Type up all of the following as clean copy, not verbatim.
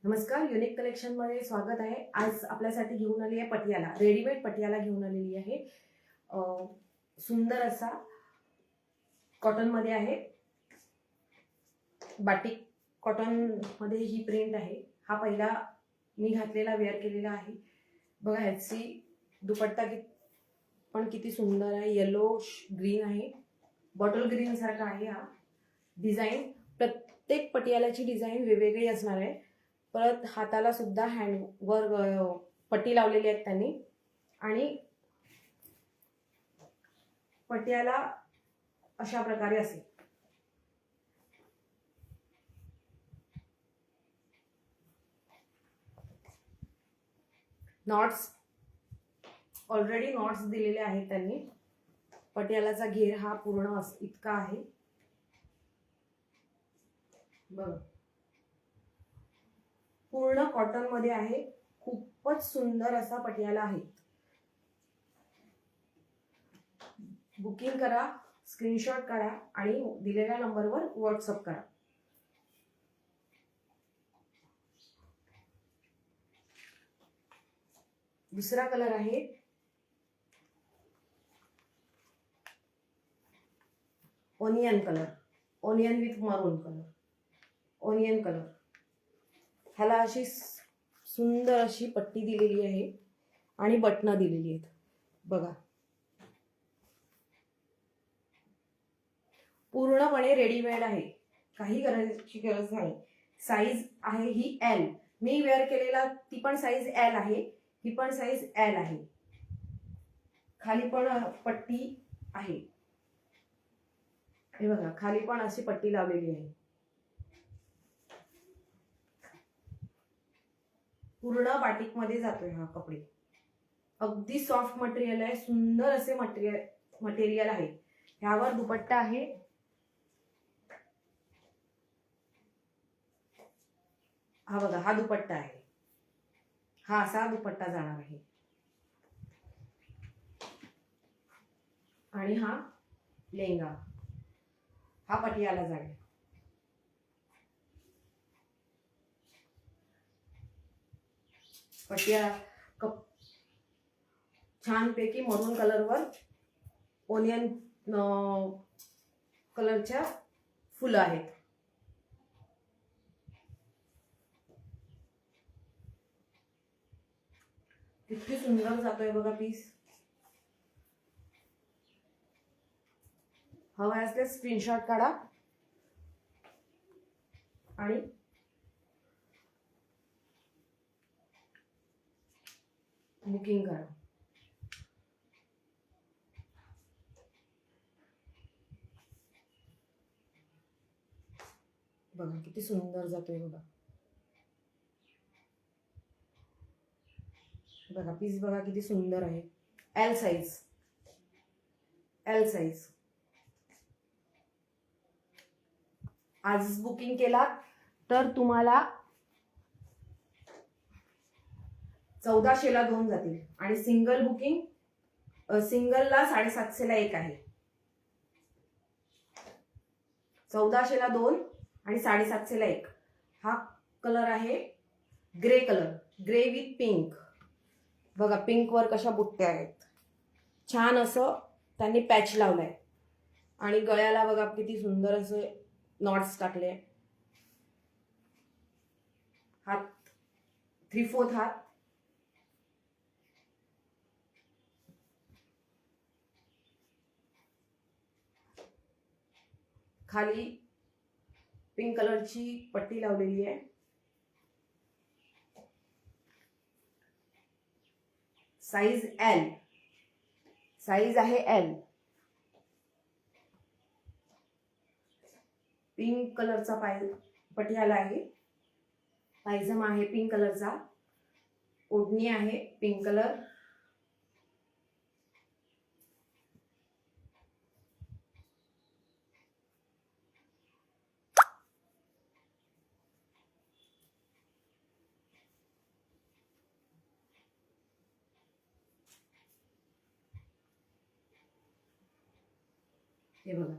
नमस्कार, unique collection मध्ये स्वागत आहे। आज आपल्यासाठी घेऊन आली आहे पटियाला, रेडीमेड पटियाला घेऊन आलेली आहे। सुंदर असा कॉटन मध्ये आहे, बाटिक कॉटन मध्ये ही प्रिंट आहे। हा पहिला मी घातलेला वेअर केलेला आहे। बघा ह्याची दुपट्टा पण किती सुंदर आहे, येलो ग्रीन आहे, बॉटल ग्रीन सारखा आहे। हा डिझाइन प्रत्येक पटियालाची डिझाइन वेगवेगळी असणार आहे। परत हाताला सुद्धा हँडवर पट्टी लावलेली आहे त्यांनी, आणि पटियाला अशा प्रकारे असेल। नॉट्स ऑलरेडी नॉट्स दिलेले आहेत त्यांनी। पटियालाचा घेर हा पूर्ण इतका आहे बघ, पूर्ण कॉटन मध्ये आहे। खूपच सुंदर असा पटियाला आहे। बुकिंग करा, स्क्रीनशॉट काढा आणि दिलेल्या नंबरवर व्हॉट्सअप करा। दुसरा कलर आहे ओनियन कलर, ओनियन विथ मरून कलर, ओनियन कलर। ह्याला अशी सुंदर अशी पट्टी दिलेली आहे आणि बटणं दिलेली आहेत बघा। पूर्णपणे रेडीमेड आहे, काही करायची गरज नाही। साईज आहे ही एल, मी वेअर केलेला ती पण साईज एल आहे, ही पण साईज एल आहे। खाली पण पट्टी आहे, हे बघा खाली पण अशी पट्टी लावलेली आहे। पूर्ण बाटिक मध्ये जातोय हा कपडे। अगदी सॉफ्ट मटेरियल आहे, सुंदर असे मटेरियल आहे। ह्यावर दुपट्टा आहे, हा बघा हा दुपट्टा आहे, हा असा दुपट्टा जाणार आहे, आणि हा लेंगा, हा पटियाला जाईल। पटियाला छान पैकी मरून कलरवर ओनियन कलरच्या फुलं आहेत। किती सुंदर जातोय बघा पीस। हवा असल्यास स्क्रीनशॉट काढा आणि बुकिंग करा। बघा किती सुंदर जातोय बघा, बघा पीस बघा किती सुंदर आहे। L size, L size. आज बुकिंग केला तर तुम्हाला 1400 ला 2 जातील, आणि सिंगल बुकिंग सिंगलला 750 ला 1 आहे। 1400 ला 2 आणि 750 ला 1। हा कलर आहे grey colour, grey with pink. बघा पिंक वर कशा बुट्ट्या आहेत, छान असं त्यांनी पॅच लावलाय, आणि गळ्याला बघा किती सुंदर असे नॉट्स टाकले। हात 3/4 हात, खाली पिंक कलरची पट्टी लावलेली आहे। साइज एल, साइज आहे एल। पिंक कलरचा पटियाला आहे, पायजमा आहे पिंक कलरचा, ओढणी आहे पिंक कलर। हे बघा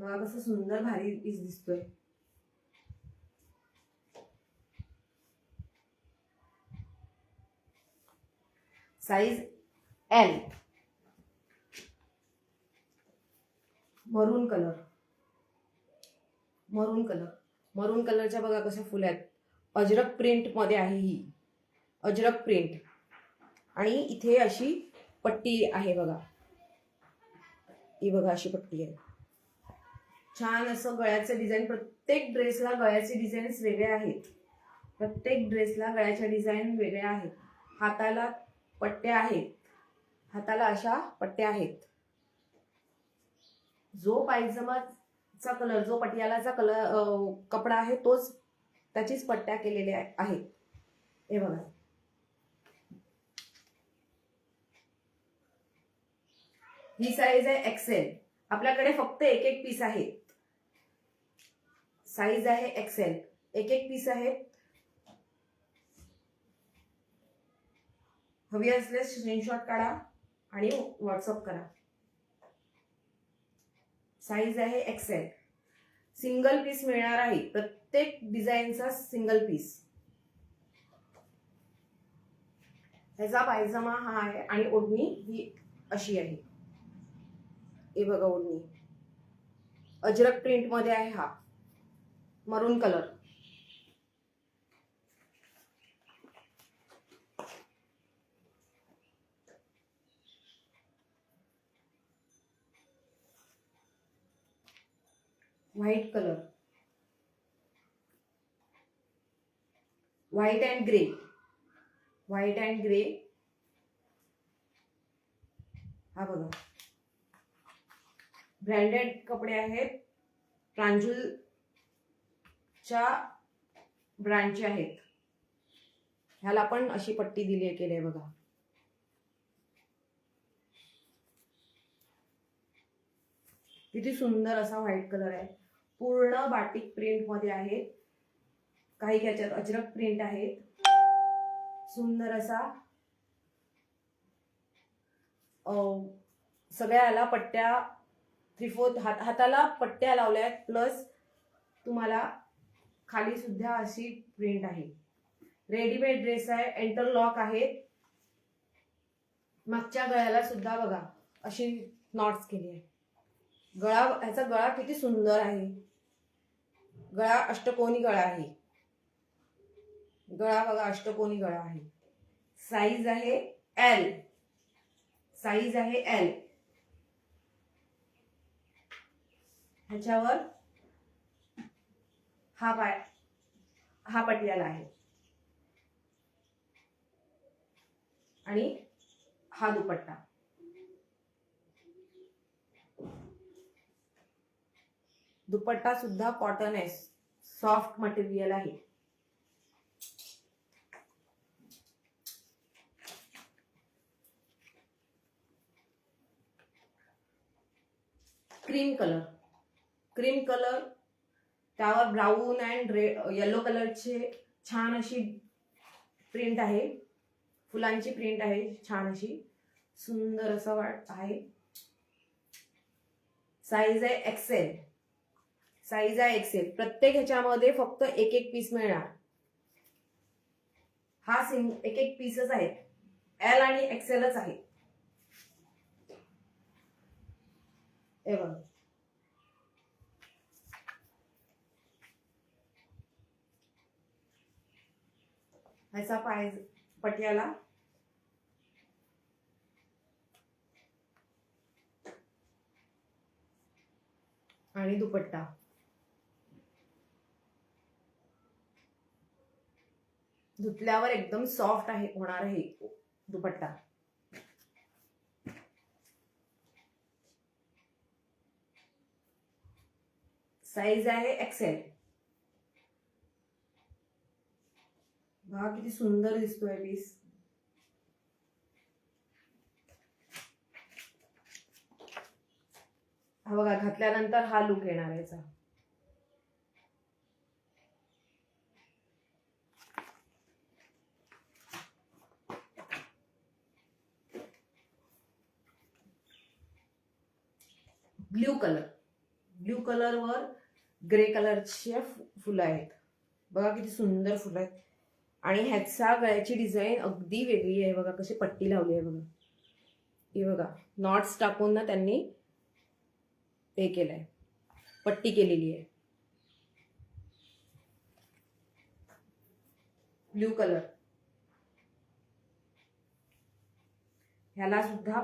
बघा कसं सुंदर भारी पीस दिसतोय. Size L. मरून कलर. मरून कलरच्या बघा कशा फुल आहेत. अजरक प्रिंट मध्ये आहे ही. अजरक प्रिंट. आणि इथे अशी पट्टी आहे बघा. ही बघा अशी पट्टी आहे. छान असं गळ्याचं डिझाईन. प्रत्येक ड्रेसला गळ्याचे डिझाईन्स वेगळे आहेत. प्रत्येक ड्रेसला गळ्याच्या डिझाईन वेगळ्या आहेत. हाताला पट्ट्या आहेत. हाताला अशा पट्ट्या आहेत. जो पायजमाचा कलर, जो पटियालाचा कलर कपडा आहे तोच त्याचीच पट्ट्या केलेल्या आहेत. हे बघा. ही साईज आहे एक्सेल. आपल्याकडे फक्त एक एक पीस आहेत. साईज आहे एक्सेल. एक एक पीस आहेत. हवी असल्यास स्क्रीनशॉट काढा आणि व्हॉट्सअप करा. साईज आहे एक्सेल. सिंगल पीस मिळणार आहे. प्रत्येक डिझाईनचा सिंगल पीस. ह्याचा पायजमा हा आहे आणि ओढणी ही अशी आहे. हे बघा ओढणी. अजरक प्रिंट मध्ये आहे हा. मरून colour. White colour. White and grey. White and grey. हा बघा. ब्रँडेड कपडे आहेत. प्रांजूलच्या ब्रँडचे आहेत. ह्याला पण अशी पट्टी दिली केली आहे बघा. किती सुंदर असा व्हाईट कलर आहे. पूर्ण बाटिक प्रिंट मध्ये आहे. काही ह्याच्यात अजरक प्रिंट आहे. सुंदर असा सगळ्याला पट्ट्या 3/4 हाताला पट्ट्या लावल्या आहेत. प्लस तुम्हाला खाली सुद्धा अशी प्रिंट आहे. रेडीमेड ड्रेस आहे. इंटरलॉक आहे. मागच्या गळ्याला सुद्धा बघा अशी नॉट्स केली आहे. गळा, ह्याचा गळा किती सुंदर आहे. गळा अष्टकोनी गळा आहे. गळा बघा अष्टकोनी गळा आहे. साईज आहे एल. साईज आहे एल. ह्याच्यावर हा पटियाला आहे आणि हा दुपट्टा. दुपट्टा सुद्धा कॉटन आहे. सॉफ्ट मटेरियल आहे. Cream colour. क्रीम कलर त्यावर ब्राऊन अँड येलो कलरचे छान अशी प्रिंट आहे. फुलांची प्रिंट आहे. छान अशी सुंदर असं आहे. साईज आहे एक्सेल. साईज आहे एक्सेल. प्रत्येक ह्याच्यामध्ये फक्त एक एक पीस मिळणार. हा एक एक पीसच आहेत. एल आणि एक्सेलच आहे. हे बघा. ह्याचा पटियाला आणि दुपट्टा. धुतल्यावर एकदम सॉफ्ट आहे होणार आहे दुपट्टा. साईज आहे एक्सेल. बघा किती सुंदर दिसतोय पीस. हा बघा घातल्यानंतर हा लुक येणार याचा. Blue colour. ब्ल्यू कलरवर ग्रे कलरचे फुलं आहेत. बघा किती सुंदर फुलं आहेत. आणि ह्याचा गळ्याची डिझाईन अगदी वेगळी आहे. बघा कशी पट्टी लावली आहे. बघा हे बघा नॉट्स टाकून ना त्यांनी हे केलंय, पट्टी केलेली आहे. ब्ल्यू कलर, ह्याला सुद्धा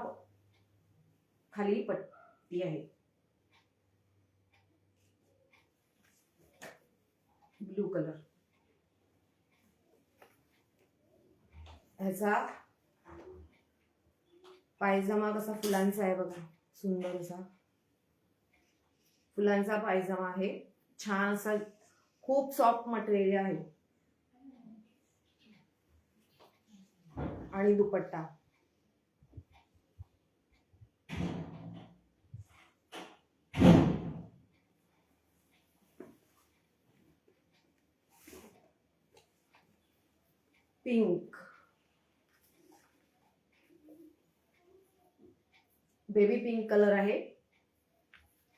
खाली पट्टी आहे. ब्ल्यू कलर, ह्याचा पायजमा कसा फुलांचा आहे बघा, सुंदर असा फुलांचा पायजमा आहे. छान असा, खूप सॉफ्ट मटेरियल आहे. आणि dupatta pink, baby pink colour आहे.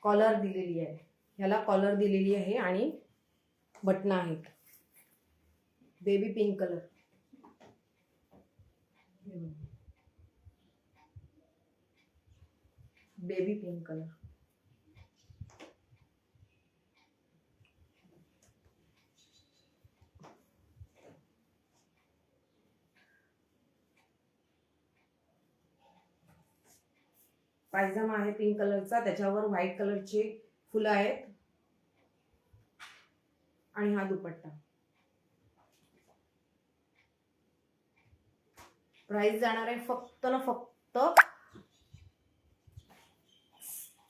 कॉलर दिलेली आहे, ह्याला कॉलर दिलेली आहे आणि बटन आहेत. Baby pink colour, baby pink colour. Pyjama आहे पिंक कलरचा, त्याच्यावर व्हाईट कलरचे फुलं आहेत. आणि हा दुपट्टा. प्राइस जाणार आहे फक्त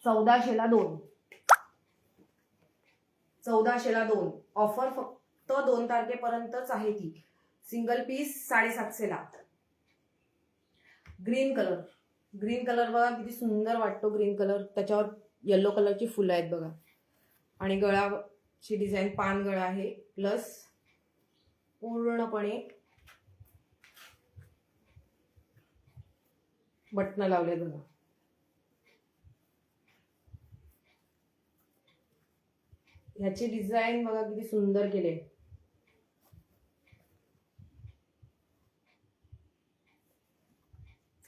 1400ला 2. 1400ला 2. ऑफर फक्त 2 तारखेपर्यंतच आहे ती. सिंगल पीस 750ला. ग्रीन कलर, ग्रीन कलर बघा किती सुंदर वाटतो ग्रीन कलर. त्याच्यावर येलो कलरची फुलं आहेत बघा. आणि गळाची डिझाईन पान गळा आहे, प्लस पूर्णपणे बटन लावले बघा. ह्याची डिझाईन बघा किती सुंदर केले.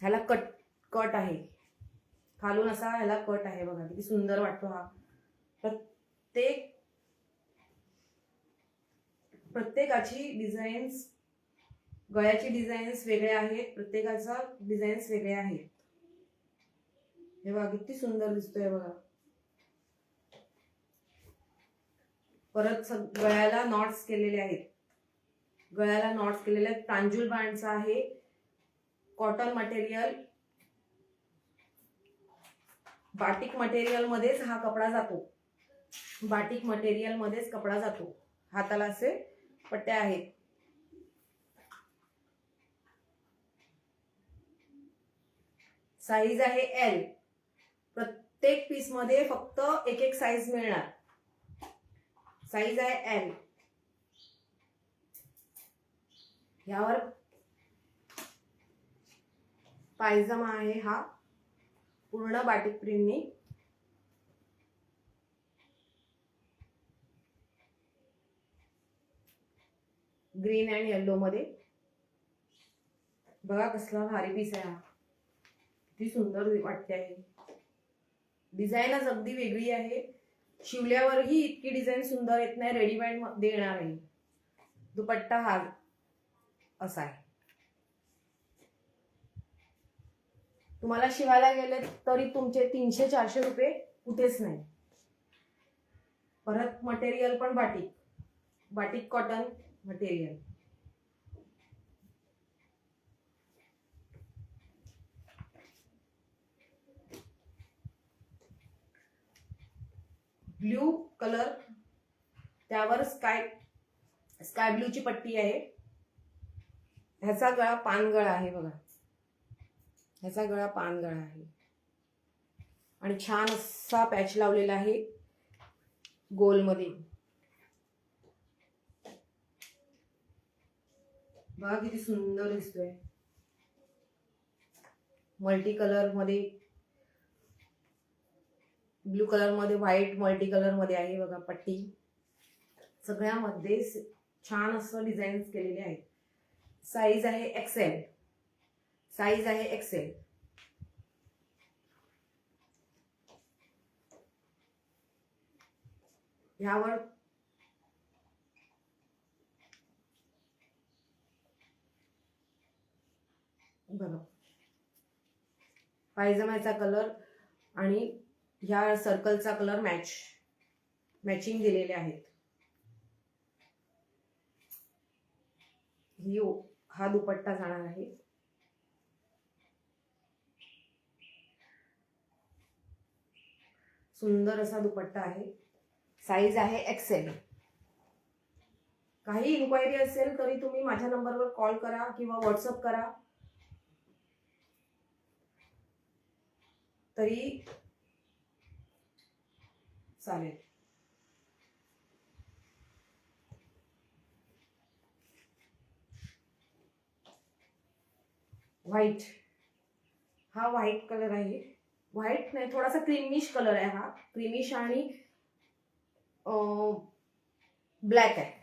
ह्याला कट आहे खालून असा, ह्याला कट आहे बघा किती सुंदर वाटतो हा. प्रत्येकाची डिझाईन्स, गळ्याची डिझाईन्स वेगळ्या आहेत. प्रत्येकाचा डिझाईन्स वेगळे आहेत. हे बघा किती सुंदर दिसतोय बघा. परत गळ्याला नॉट्स केलेले आहेत. गळ्याला नॉट्स केलेले आहेत. प्रांजूल ब्रँडचा आहे. कॉटन मटेरियल, बाटिक मटेरियल मध्येच हा कपडा जातो. बाटिक मटेरियल मध्येच कपडा जातो. हाताला असे पट्ट्या आहेत. साईज आहे एल. प्रत्येक पीस मध्ये फक्त एक साईज मिळणार. साईज आहे एल. यावर पायजमा आहे हा पूर्ण बाटिक प्रिंटनी. ग्रीन अँड येलो मध्ये. बघा कसला भारी पीस आहे हा. किती सुंदर वाटते आहे. डिझाईनच अगदी वेगळी आहे. शिवल्यावरही इतकी डिझाईन सुंदर येत नाही. रेडीमेड मध्ये येणार आहे. दुपट्टा हा असा आहे. तुम्हाला शिवायला गेले तरी तुमचे 300-400 रुपये कुठेच नाही. परत मटेरियल पण batik cotton material. Blue colour, त्यावर स्काय ब्ल्यूची पट्टी आहे. ह्याचा गळा पान गळा आहे बघा. ह्याचा गळा पान गळा आहे. आणि छान असा पॅच लावलेला आहे गोलमध्ये. बघा किती सुंदर दिसतोय. मल्टी कलर मध्ये ब्ल्यू कलर मध्ये, व्हाईट मल्टी कलर मध्ये आहे बघा पट्टी. सगळ्यामध्ये छान असं डिझाईन्स केलेले आहेत. साईज आहे एक्सेल. साईज आहे एक्सेल. ह्यावर बघा पायजमाचा कलर आणि ह्या सर्कलचा कलर मॅचिंग दिलेले आहेत. हा दुपट्टा जाणार आहे. सुंदर असा दुपट्टा आहे. साईज आहे एक्सेल. काही इन्क्वायरी असेल तरी तुम्ही माझ्या नंबरवर कॉल करा किंवा व्हॉट्सअप करा तरी चालेल. व्हाईट, हा व्हाईट कलर आहे. व्हाईट नाही, थोडासा क्रीमिश कलर आहे. हा क्रीमिश आणि ब्लॅक आहे.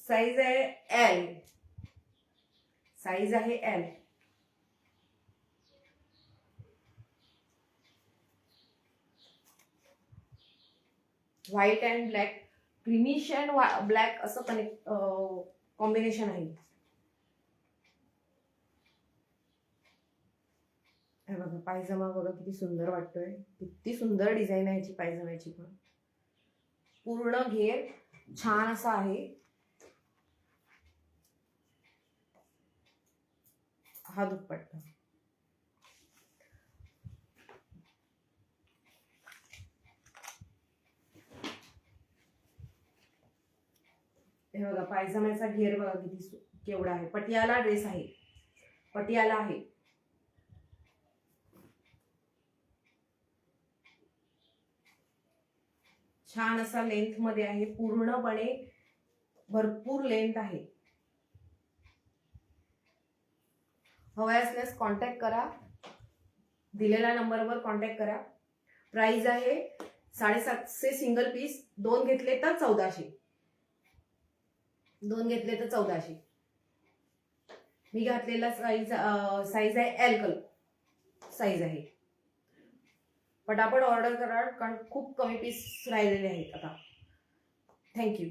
साईज आहे एल. साईज आहे L. White and black, creamish and black असं कॉम्बिनेशन आहे. हे बघा पायजमा बघा किती सुंदर वाटतोय. किती सुंदर डिझाईन आहे याची पायजमाची पण. पूर्ण घेर छान असा आहे. हा दुपट्टा. हे बघा पायजमाचा घेर बघा किती केवढा आहे. पटियाला ड्रेस आहे. पटियाला आहे. छान असा लेंथ मध्ये आहे. पूर्णपणे भरपूर लेंथ आहे. हवे असल्यास कॉन्टॅक्ट करा. दिलेल्या नंबरवर कॉन्टॅक्ट करा. प्राइस आहे 750 सिंगल पीस. 2 घेतले तर 1400. 2 घेतले तर 1400. मी घातलेला साईज आहे एल कलर साईज आहे. पटापट ऑर्डर करा कारण खूप कमी पीस राहिलेले आहेत आता. थँक्यू.